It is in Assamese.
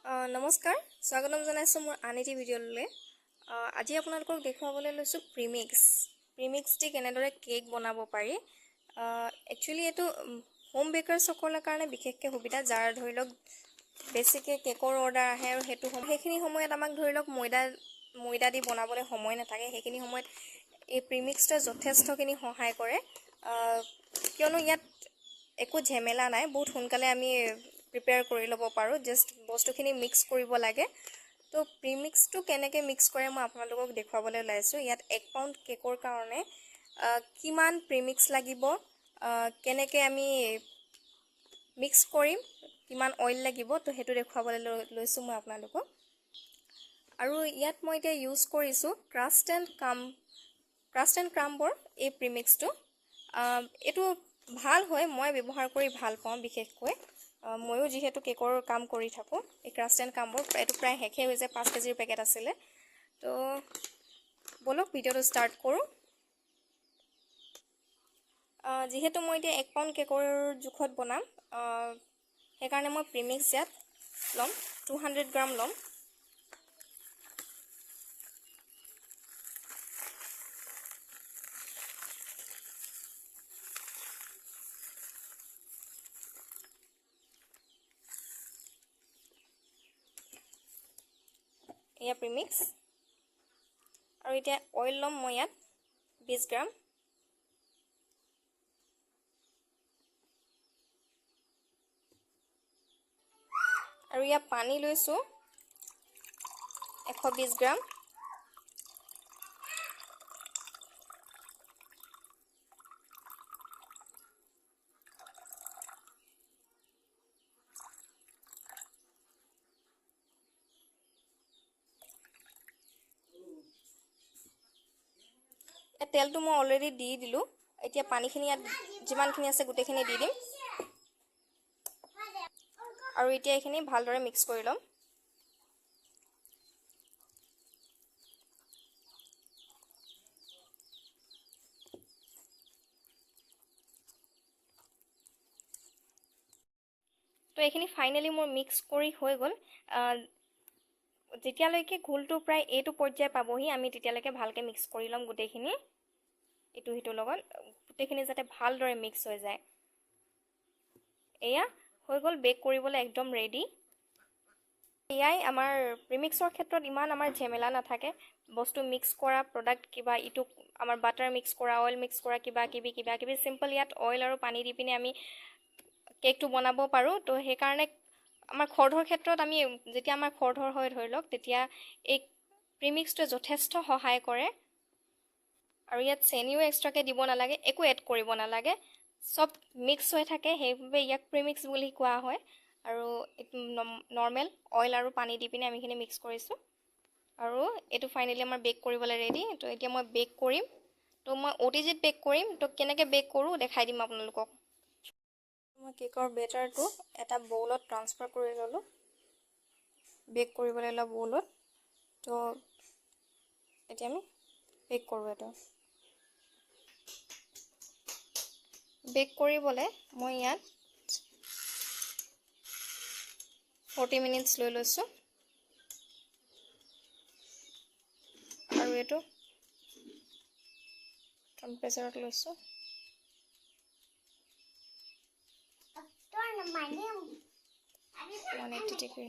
নমস্কাৰ স্বাগতম জনাইছোঁ মোৰ আন এটি ভিডিঅ'লৈ। আজি আপোনালোকক দেখুৱাবলৈ লৈছোঁ প্ৰিমিক্স দি কেনেদৰে কেক বনাব পাৰি। একচুৱেলি এইটো হোম বেকাৰ্ছসকলৰ কাৰণে বিশেষকৈ সুবিধা, যাৰ ধৰি লওক বেছিকৈ কেকৰ অৰ্ডাৰ আহে আৰু সেইখিনি সময়ত আমাক ধৰি লওক ময়দা দি বনাবলৈ সময় নাথাকে। সেইখিনি সময়ত এই প্ৰিমিক্সটোৱে যথেষ্টখিনি সহায় কৰে, কিয়নো ইয়াত একো ঝেমেলা নাই, বহুত সোনকালে আমি প্ৰিপেয়াৰ কৰি ল'ব পাৰোঁ। জাষ্ট বস্তুখিনি মিক্স কৰিব লাগে। তো প্ৰিমিক্সটো কেনেকৈ মিক্স কৰে মই আপোনালোকক দেখুৱাবলৈ ওলাইছোঁ। ইয়াত 1 পাউণ্ড কেকৰ কাৰণে কিমান প্ৰিমিক্স লাগিব, কেনেকৈ আমি মিক্স কৰিম, কিমান অইল লাগিব, তো সেইটো দেখুৱাবলৈ লৈছোঁ মই আপোনালোকক। আৰু ইয়াত মই এতিয়া ইউজ কৰিছোঁ ক্ৰাষ্ট এণ্ড ক্ৰাম্বৰ এই প্ৰিমিক্সটো। এইটো ভাল হয়, মই ব্যৱহাৰ কৰি ভাল পাওঁ। বিশেষকৈ ময়ো যিহেতু কেকৰ কাম কৰি থাকোঁ, এই ক্ৰাষ্ট এণ্ড ক্ৰাম্বৰ এইটো প্ৰায় শেষেই হৈছে, 5 কেজিৰ পেকেট আছিলে। তো ব'লক ভিডিঅ'টো ষ্টাৰ্ট কৰোঁ। যিহেতু মই এতিয়া 1 পাউণ্ড কেকৰ জোখত বনাম, সেইকাৰণে মই প্ৰিমিক্স ইয়াত ল'ম 200 গ্ৰাম ল'ম। এয়া প্ৰিমিক্স। আৰু এতিয়া অইল ল'ম মই ইয়াত 20 গ্ৰাম। আৰু ইয়াত পানী লৈছোঁ 120 গ্ৰাম। তেলটো মই অলৰেডি দি দিলোঁ। এতিয়া পানীখিনি ইয়াত যিমানখিনি আছে গোটেইখিনি দি দিম। আৰু এতিয়া এইখিনি ভালদৰে মিক্স কৰি ল'ম। তো এইখিনি ফাইনেলি মোৰ মিক্স কৰি হৈ গ'ল। যেতিয়ালৈকে ঘোলটো প্ৰায় এইটো পৰ্যায় পাবহি, আমি তেতিয়ালৈকে ভালকৈ মিক্স কৰি ল'ম গোটেইখিনি, ইটো সিটোৰ লগত গোটেইখিনি যাতে ভালদৰে মিক্স হৈ যায়। এয়া হৈ গ'ল, বেক কৰিবলৈ একদম ৰেডি। এয়াই আমাৰ প্ৰিমিক্সৰ ক্ষেত্ৰত ইমান আমাৰ ঝেমেলা নাথাকে। বস্তু মিক্স কৰা, প্ৰডাক্ট কিবা ইটো আমাৰ বাটাৰ মিক্স কৰা, অইল মিক্স কৰা, কিবা কিবি চিম্পল ইয়াত অইল আৰু পানী দি পিনে আমি কেকটো বনাব পাৰোঁ। তো সেইকাৰণে আমাৰ খৰধৰ ক্ষেত্ৰত আমি যেতিয়া আমাৰ খৰধৰ হয় ধৰি লওক, তেতিয়া এই প্ৰিমিক্সটোৱে যথেষ্ট সহায় কৰে। আৰু ইয়াত চেনিও এক্সট্ৰাকৈ দিব নালাগে, একো এড কৰিব নালাগে, চব মিক্স হৈ থাকে, সেইবাবে ইয়াক প্ৰিমিক্স বুলি কোৱা হয়। আৰু নৰ্মেল অইল আৰু পানী দি পিনে আমি এইখিনি মিক্স কৰিছোঁ। আৰু এইটো ফাইনেলি আমাৰ বেক কৰিবলৈ ৰেডি। তো এতিয়া মই বেক কৰিম। তো মই OTGত বেক কৰিম। তো কেনেকৈ বেক কৰোঁ দেখাই দিম আপোনালোকক। মই কেকৰ বেটাৰটো এটা বৌলত ট্ৰান্সফাৰ কৰি ল'লোঁ, বেক কৰিবলৈ লোৱা বৌলত। তো এতিয়া আমি বেক কৰোঁ। এইটো বেক কৰিবলৈ মই ইয়াত 40 মিনিটছ লৈ লৈছোঁ। আৰু এইটো টেম্পাৰেচাৰত লৈছোঁ 180 ডিগ্ৰী।